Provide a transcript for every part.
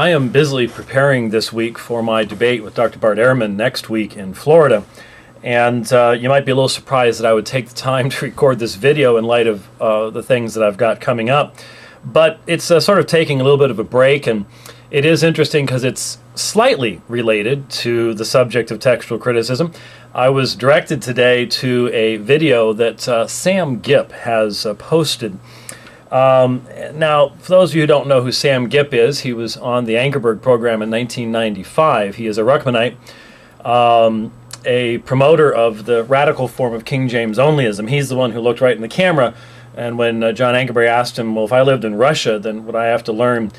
I am busily preparing this week for my debate with Dr. Bart Ehrman next week in Florida. And you might be a little surprised that I would take the time to record this video in light of the things that I've got coming up. But it's sort of taking a little bit of a break, and it is interesting because it's slightly related to the subject of textual criticism. I was directed today to a video that Sam Gipp has posted. Now, for those of you who don't know who Sam Gipp is, he was on the Ankerberg program in 1995. He is a Ruckmanite, a promoter of the radical form of King James Onlyism. He's the one who looked right in the camera, and when John Ankerberg asked him, well, if I lived in Russia, then would I have to learn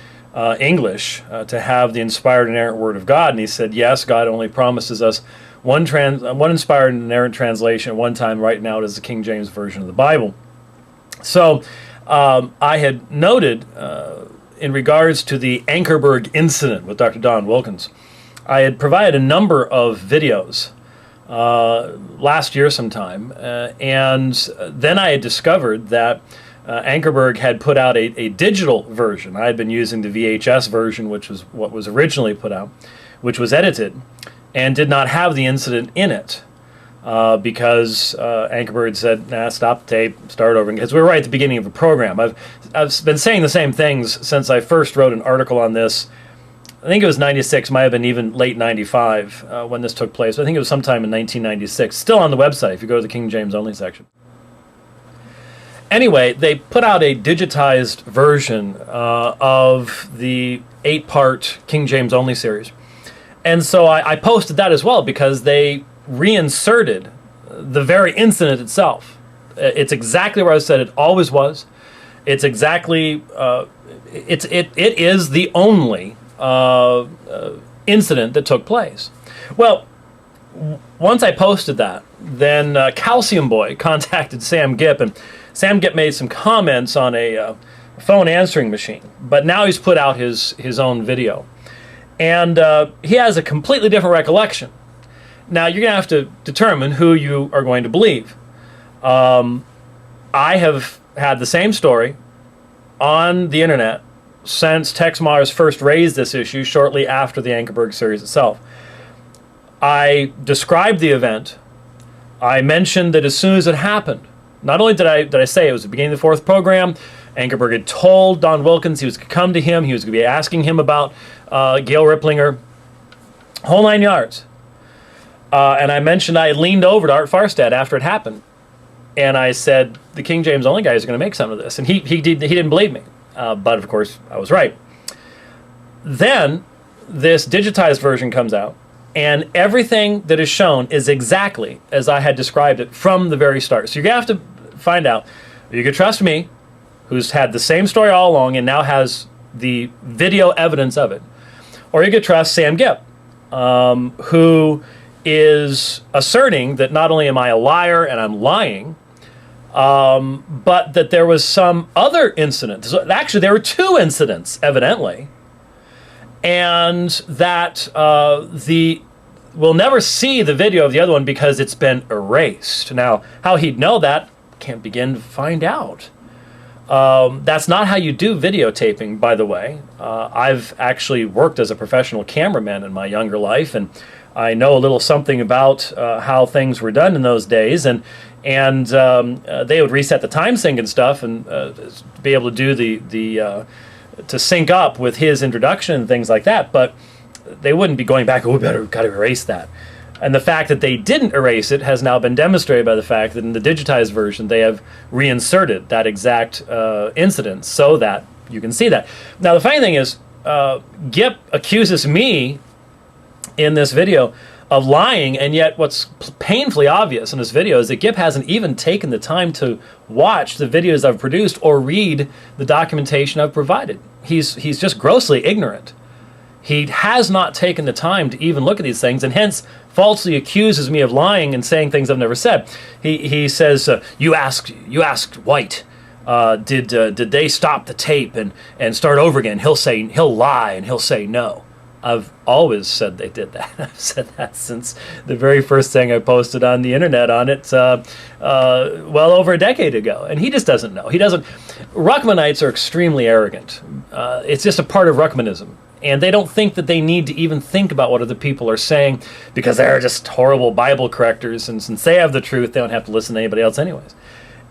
English to have the inspired and inerrant Word of God? And he said, yes, God only promises us one inspired and inerrant translation at one time. Right now it is the King James Version of the Bible. So I had noted in regards to the Ankerberg incident with Dr. Don Wilkins, I had provided a number of videos last year sometime, and then I had discovered that Ankerberg had put out a digital version. I had been using the VHS version, which was what was originally put out, which was edited, and did not have the incident in it. Because Ankerberg said, nah, stop the tape, start over, because we were right at the beginning of the program. I've been saying the same things since I first wrote an article on this. I think it was 96, might have been even late 95 when this took place. I think it was sometime in 1996. Still on the website if you go to the King James Only section. Anyway, they put out a digitized version of the 8-part King James Only series. And so I posted that as well because they reinserted the very incident itself. It's exactly where I said it always was. It's exactly, it is the only incident that took place. Well, once I posted that, then Calcium Boy contacted Sam Gipp, and Sam Gipp made some comments on a phone answering machine, but now he's put out his own video. And he has a completely different recollection. Now, you're going to have to determine who you are going to believe. I have had the same story on the internet since Tex Mars first raised this issue shortly after the Ankerberg series itself. I described the event. I mentioned that as soon as it happened, not only did I say it was the beginning of the 4th program, Ankerberg had told Don Wilkins he was going to come to him, he was going to be asking him about Gail Ripplinger, whole 9 yards. And I mentioned I had leaned over to Art Farstad after it happened, and I said, the King James Only guys are going to make some of this. And he didn't believe me, but of course I was right. Then this digitized version comes out, and everything that is shown is exactly as I had described it from the very start. So you're going to have to find out, you can trust me, who's had the same story all along and now has the video evidence of it, or you could trust Sam Gipp, who is asserting that not only am I a liar and I'm lying, but that there was some other incident. So actually, there were 2 incidents, evidently, and that we'll never see the video of the other one because it's been erased. Now, how he'd know that, can't begin to find out. That's not how you do videotaping, by the way. I've actually worked as a professional cameraman in my younger life, and I know a little something about how things were done in those days, and they would reset the time sync and stuff, and be able to do to sync up with his introduction and things like that. But they wouldn't be going back, oh, we got to erase that. And the fact that they didn't erase it has now been demonstrated by the fact that in the digitized version they have reinserted that exact incident so that you can see that. Now the funny thing is, Gipp accuses me in this video of lying, and yet what's painfully obvious in this video is that Gipp hasn't even taken the time to watch the videos I've produced or read the documentation I've provided. He's just grossly ignorant. He has not taken the time to even look at these things, and hence falsely accuses me of lying and saying things I've never said. He says, you asked White, did they stop the tape and start over again? He'll lie and he'll say no. I've always said they did that. I've said that since the very first thing I posted on the internet on it, well over a decade ago. And he just doesn't know. He doesn't. Ruckmanites are extremely arrogant. It's just a part of Ruckmanism. And they don't think that they need to even think about what other people are saying because they're just horrible Bible correctors. And since they have the truth, they don't have to listen to anybody else anyways.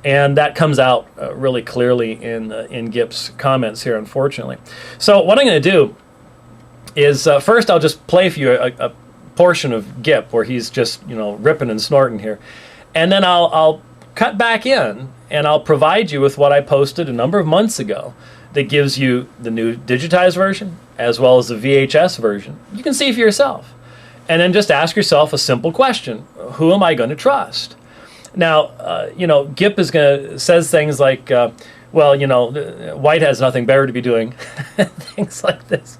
And that comes out really clearly in Gipp's comments here, unfortunately. So what I'm going to do is first I'll just play for you a portion of Gipp where he's just ripping and snorting here, and then I'll cut back in and I'll provide you with what I posted a number of months ago that gives you the new digitized version as well as the VHS version. You can see for yourself, and then just ask yourself a simple question: who am I going to trust? Now, Gipp says things like, White has nothing better to be doing, things like this.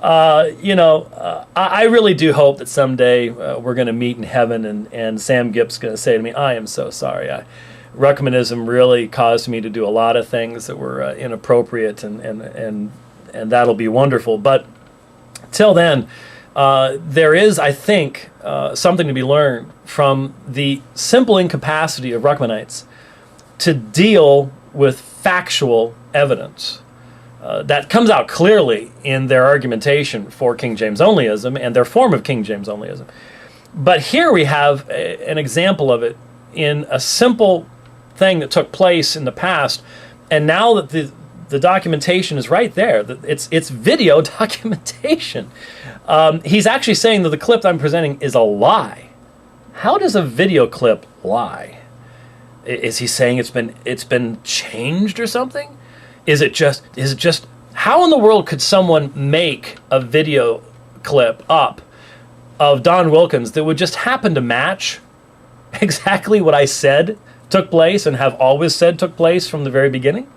I really do hope that someday we're going to meet in heaven, and Sam Gipp's going to say to me, "I am so sorry. Ruckmanism really caused me to do a lot of things that were inappropriate, and that'll be wonderful." But till then, there is, I think, something to be learned from the simple incapacity of Ruckmanites to deal with factual evidence. That comes out clearly in their argumentation for King James Onlyism and their form of King James Onlyism. But here we have an example of it in a simple thing that took place in the past, and now that the documentation is right there, it's video documentation. He's actually saying that the clip that I'm presenting is a lie. How does a video clip lie? Is he saying it's been changed or something? Is it just how in the world could someone make a video clip up of Don Wilkins that would just happen to match exactly what I said took place and have always said took place from the very beginning?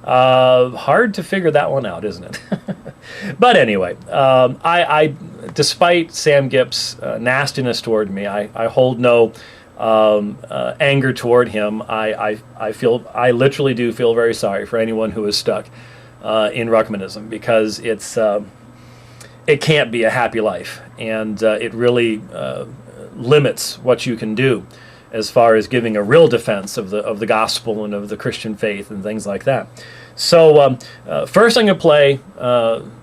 Hard to figure that one out, isn't it? But anyway, I despite Sam Gipp's nastiness toward me, I hold no anger toward him. I literally do feel very sorry for anyone who is stuck in Ruckmanism, because it can't be a happy life, and it really limits what you can do as far as giving a real defense of the gospel and of the Christian faith and things like that. So first I'm going to play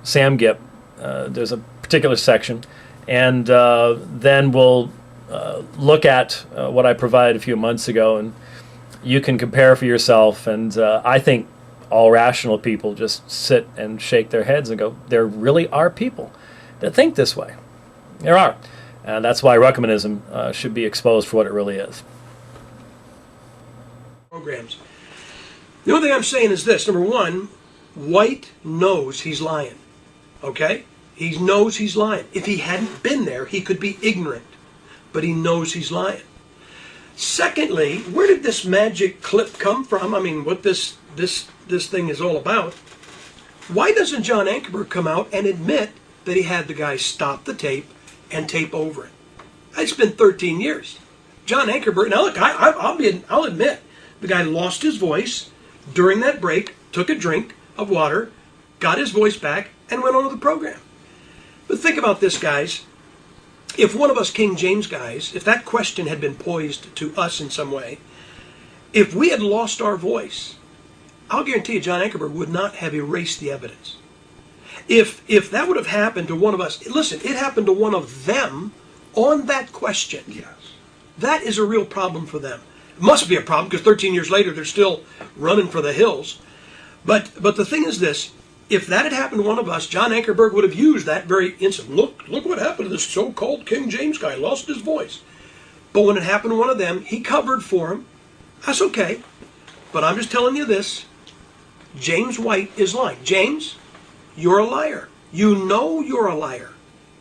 Sam Gipp. There's a particular section, and then we'll look at what I provided a few months ago, and you can compare for yourself. And I think all rational people just sit and shake their heads and go, there really are people that think this way. There are. And that's why Ruckmanism should be exposed for what it really is. Programs. The only thing I'm saying is this. Number one, White knows he's lying. Okay? He knows he's lying. If he hadn't been there, he could be ignorant. But he knows he's lying. Secondly, where did this magic clip come from? I mean, what this thing is all about. Why doesn't John Ankerberg come out and admit that he had the guy stop the tape and tape over it? It's been 13 years. John Ankerberg, now look, I'll admit, the guy lost his voice during that break, took a drink of water, got his voice back, and went on with the program. But think about this, guys. If one of us King James guys, if that question had been posed to us in some way, if we had lost our voice, I'll guarantee you John Ankerberg would not have erased the evidence. If that would have happened to one of us, listen, it happened to one of them on that question. Yes. That is a real problem for them. It must be a problem because 13 years later they're still running for the hills. But the thing is this, if that had happened to one of us, John Ankerberg would have used that very instant. Look what happened to this so-called King James guy, lost his voice. But when it happened to one of them, he covered for him. That's okay. But I'm just telling you this, James White is lying. James, you're a liar. You know you're a liar.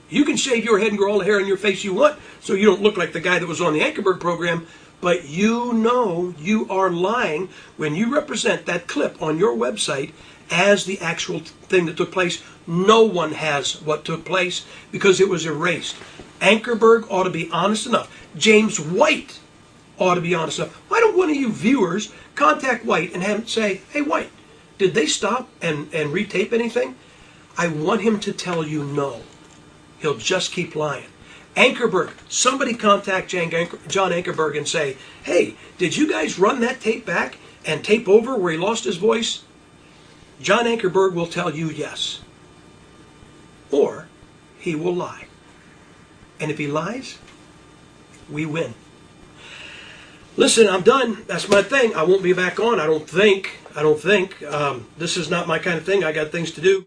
You can shave your head and grow all the hair on your face you want so you don't look like the guy that was on the Ankerberg program, but you know you are lying when you represent that clip on your website as the actual thing that took place. No one has what took place because it was erased. Ankerberg ought to be honest enough. James White ought to be honest enough. Why don't one of you viewers contact White and have him say, hey, White, did they stop and retape anything? I want him to tell you no. He'll just keep lying. Ankerberg, somebody contact John Ankerberg and say, hey, did you guys run that tape back and tape over where he lost his voice? John Ankerberg will tell you yes. or he will lie. And if he lies, we win. Listen, I'm done. That's my thing. I won't be back on. I don't think. This is not my kind of thing. I got things to do.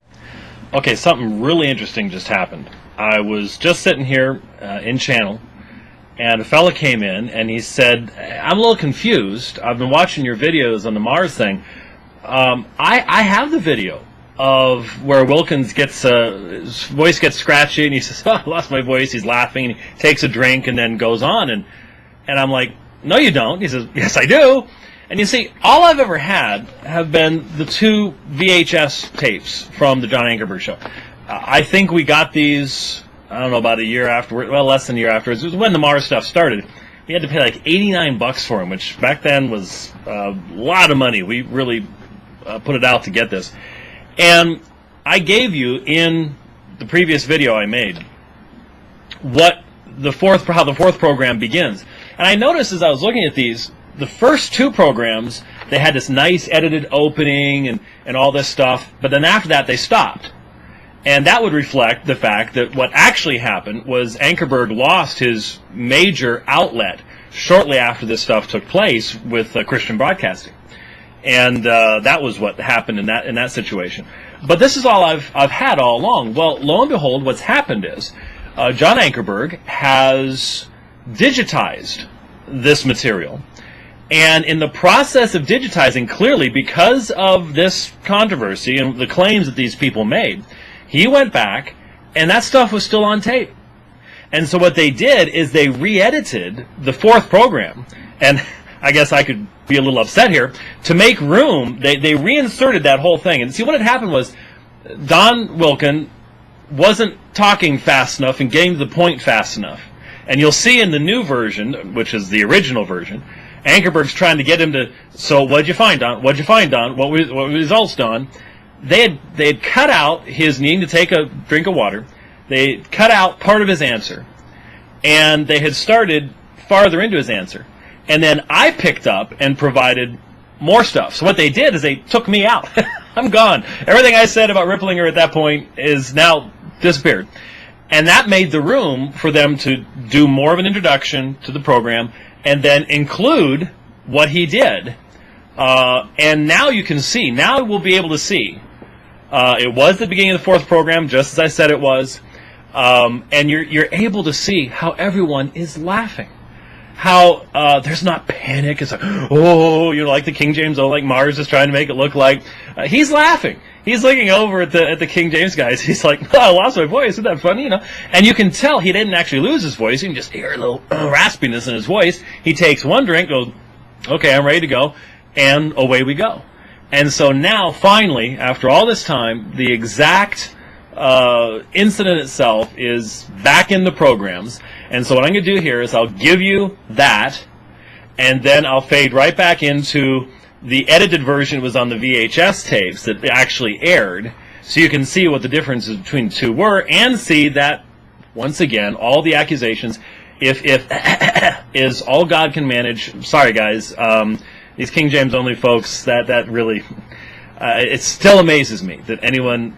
Okay, something really interesting just happened. I was just sitting here in channel, and a fella came in, and he said, I'm a little confused. I've been watching your videos on the Mars thing. I have the video of where Wilkins gets, his voice gets scratchy, and he says, oh, I lost my voice. He's laughing, and he takes a drink, and then goes on. And I'm like, no, you don't. He says, yes, I do. And you see, all I've ever had have been the 2 VHS tapes from the John Ankerberg show. I think we got these, I don't know, about a year afterwards, well, less than a year afterwards. It was when the Mars stuff started. We had to pay like $89 for them, which back then was a lot of money. We really put it out to get this. And I gave you in the previous video I made how the fourth program begins. And I noticed as I was looking at these, the first 2 programs, they had this nice edited opening and all this stuff, but then after that they stopped. And that would reflect the fact that what actually happened was Ankerberg lost his major outlet shortly after this stuff took place with Christian broadcasting. And that was what happened in that situation. But this is all I've had all along. Well, lo and behold, what's happened is John Ankerberg has digitized this material. And in the process of digitizing, clearly, because of this controversy and the claims that these people made, he went back, and that stuff was still on tape. And so what they did is they re-edited the 4th program, and I guess I could be a little upset here, to make room, they reinserted that whole thing. And see, what had happened was Don Wilkin wasn't talking fast enough and getting to the point fast enough. And you'll see in the new version, which is the original version, Ankerberg's trying to get him to, so what'd you find, Don? What'd you find, Don? What were the results, Don? They had cut out his needing to take a drink of water. They cut out part of his answer. And they had started farther into his answer. And then I picked up and provided more stuff. So what they did is they took me out. I'm gone. Everything I said about Ripplinger at that point is now disappeared. And that made the room for them to do more of an introduction to the program and then include what he did. And now you can see, now we'll be able to see. It was the beginning of the 4th program, just as I said it was. And you're able to see how everyone is laughing. How there's not panic. It's like, oh, like the King James, like Mars is trying to make it look like. He's laughing. He's looking over at the King James guys. He's like, oh, I lost my voice. Isn't that funny? And you can tell he didn't actually lose his voice. You can just hear a little raspiness in his voice. He takes one drink, goes, okay, I'm ready to go, and away we go. And so now, finally, after all this time, the exact incident itself is back in the programs. And so what I'm going to do here is I'll give you that, and then I'll fade right back into the edited version was on the VHS tapes that actually aired, so you can see what the differences between the 2 were, and see that, once again, all the accusations, if is all God can manage. Sorry, guys, these King James Only folks, that really, it still amazes me that anyone,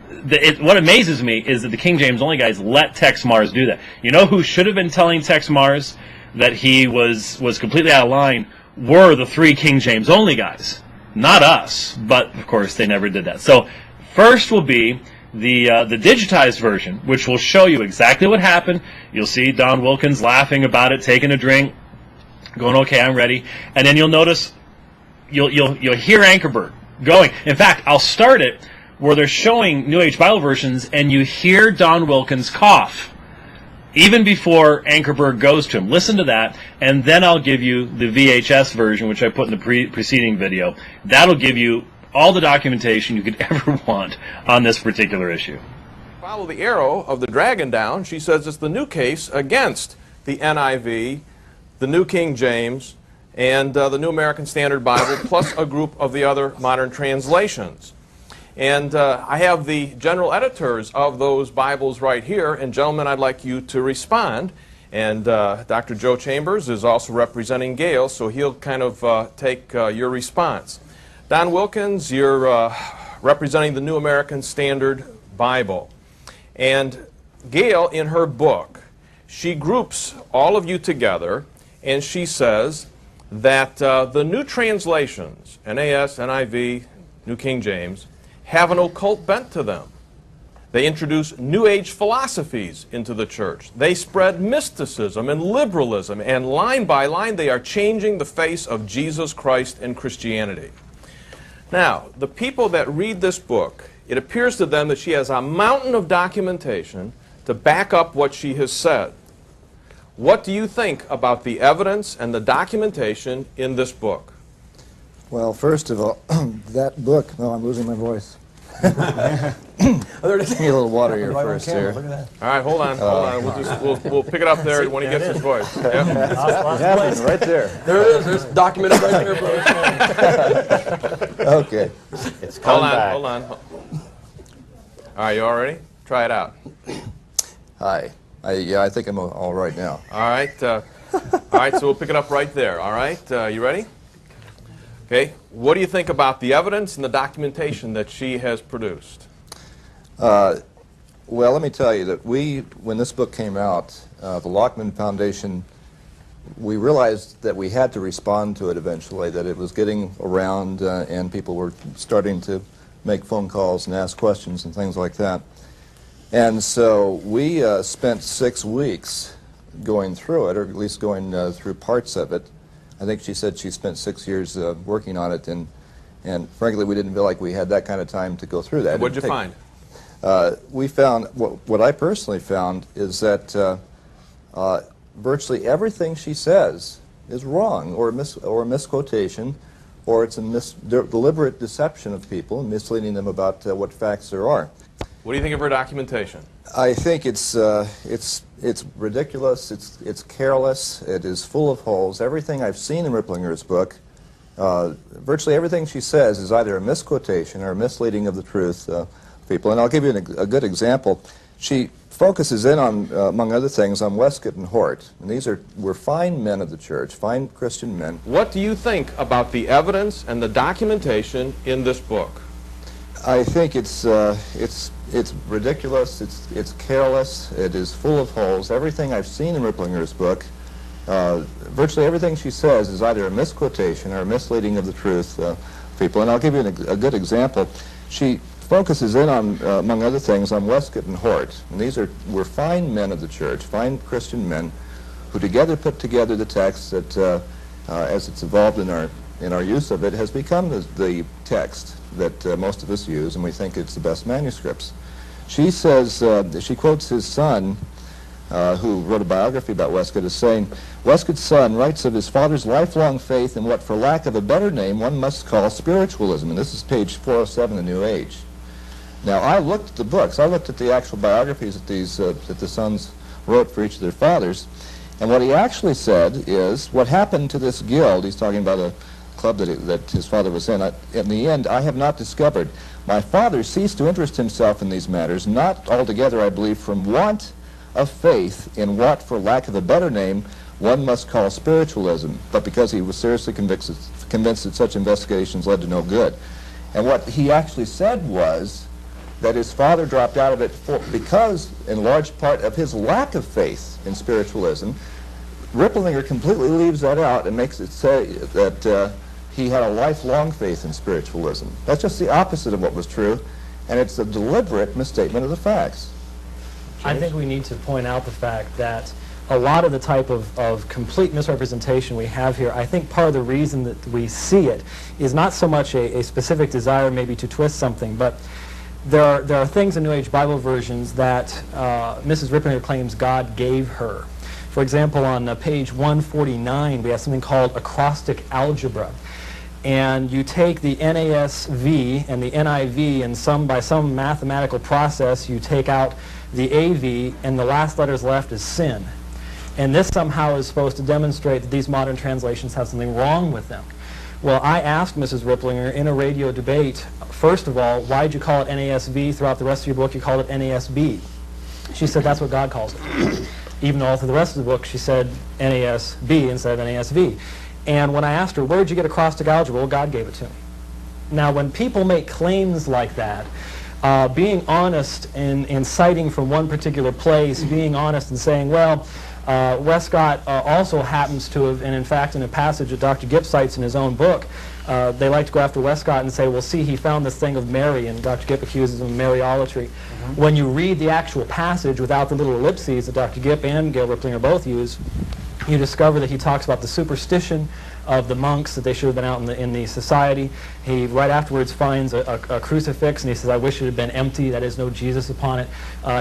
what amazes me is that the King James Only guys let Tex Mars do that. You know who should have been telling Tex Mars that he was completely out of line? Were the 3 King James Only guys, not us. But of course they never did that. So first will be the digitized version, which will show you exactly what happened. You'll see Don Wilkins laughing about it, taking a drink, going, okay, I'm ready. And then you'll notice you'll hear Ankerberg going. In fact, I'll start it where they're showing New Age Bible versions, and you hear Don Wilkins cough even before Ankerberg goes to him. Listen to that, and then I'll give you the VHS version, which I put in the preceding video. That'll give you all the documentation you could ever want on this particular issue. Follow the arrow of the dragon down. She says it's the new case against the NIV, the New King James, and the New American Standard Bible, plus a group of the other modern translations. And I have the general editors of those Bibles right here. And gentlemen, I'd like you to respond. And Dr. Joe Chambers is also representing Gale, so he'll kind of take your response. Don Wilkins, you're representing the New American Standard Bible. And Gail, in her book, she groups all of you together, and she says that the new translations, NAS, NIV, New King James, have an occult bent to them. They introduce New Age philosophies into the church. They spread mysticism and liberalism, and line by line they are changing the face of Jesus Christ and Christianity. Now, the people that read this book, it appears to them that she has a mountain of documentation to back up what she has said. What do you think about the evidence and the documentation in this book? Well, first of all, that book, oh, I'm losing my voice. Need a little water here first here. All right, hold on. We'll pick it up there when he gets his voice. Yep. It happened right there. There it is. There's documented right there, bro. Okay. It's coming back. Hold on. All right, you all ready? Try it out. Hi. Yeah, I think I'm all right now. All right. So we'll pick it up right there. All right. You ready? Okay. What do you think about the evidence and the documentation that she has produced? Well, let me tell you that when this book came out, the Lockman Foundation, we realized that we had to respond to it eventually, that it was getting around and people were starting to make phone calls and ask questions and things like that. And so we spent 6 weeks going through it, or at least going through parts of it. I think she said she spent 6 years working on it, and frankly, we didn't feel like we had that kind of time to go through that. What did you find? We found, what I personally found is that virtually everything she says is wrong, or a misquotation, or it's a deliberate deception of people and misleading them about what facts there are. What do you think of her documentation? I think it's ridiculous. It's careless. It is full of holes. Everything I've seen in Ripplinger's book, virtually everything she says is either a misquotation or a misleading of the truth of people. And I'll give you a good example. She focuses in on, among other things, on Westcott and Hort. And these were fine men of the church, fine Christian men. What do you think about the evidence and the documentation in this book? I think it's ridiculous. It's careless. It is full of holes. Everything I've seen in Ripplinger's book, virtually everything she says is either a misquotation or a misleading of the truth of people. And I'll give you a good example. She focuses in on, among other things, on Westcott and Hort. And these were fine men of the church, fine Christian men, who together put together the text that, as it's evolved in our use of it, has become the text that most of us use, and we think it's the best manuscripts. She says, she quotes his son, who wrote a biography about Westcott, as saying, Westcott's son writes of his father's lifelong faith in what, for lack of a better name, one must call spiritualism. And this is page 407 of the New Age. Now, I looked at the books. I looked at the actual biographies that the sons wrote for each of their fathers. And what he actually said is, what happened to this guild, he's talking about a club that his father was in the end, I have not discovered. My father ceased to interest himself in these matters, not altogether, I believe, from want of faith in what, for lack of a better name, one must call spiritualism, but because he was seriously convinced that such investigations led to no good. And what he actually said was that his father dropped out of it because, in large part, of his lack of faith in spiritualism. Ripplinger completely leaves that out and makes it say that he had a lifelong faith in spiritualism. That's just the opposite of what was true, and it's a deliberate misstatement of the facts. I think we need to point out the fact that a lot of the type of complete misrepresentation we have here, I think part of the reason that we see it is not so much a specific desire maybe to twist something, but there are things in New Age Bible versions that Mrs. Ripplinger claims God gave her. For example, on page 149, we have something called acrostic algebra. And you take the NASV and the NIV, and by some mathematical process, you take out the AV, and the last letters left is sin. And this somehow is supposed to demonstrate that these modern translations have something wrong with them. Well, I asked Mrs. Ripplinger in a radio debate, first of all, why did you call it NASV? Throughout the rest of your book, you called it NASB. She said that's what God calls it. Even though all through the rest of the book, she said NASB instead of NASV. And when I asked her, where did you get acrostic algebra? Well, God gave it to me. Now, when people make claims like that, being honest in citing from one particular place, being honest and saying, well, Westcott also happens to have, and in fact in a passage that Dr. Gipp cites in his own book, they like to go after Westcott and say, well, see, he found this thing of Mary, and Dr. Gipp accuses him of Mariolatry. When you read the actual passage without the little ellipses that Dr. Gipp and Gail Riplinger both use, you discover that he talks about the superstition of the monks, that they should have been out in the society. He right afterwards finds a crucifix, and he says, I wish it had been empty, that is, no Jesus upon it.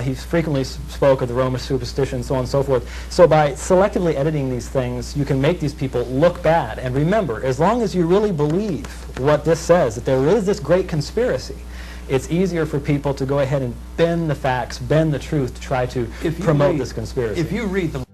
He frequently spoke of the Roman superstition, so on and so forth. So by selectively editing these things, you can make these people look bad. And remember, as long as you really believe what this says, that there is this great conspiracy, it's easier for people to go ahead and bend the facts, bend the truth, to try to promote this conspiracy. If you read the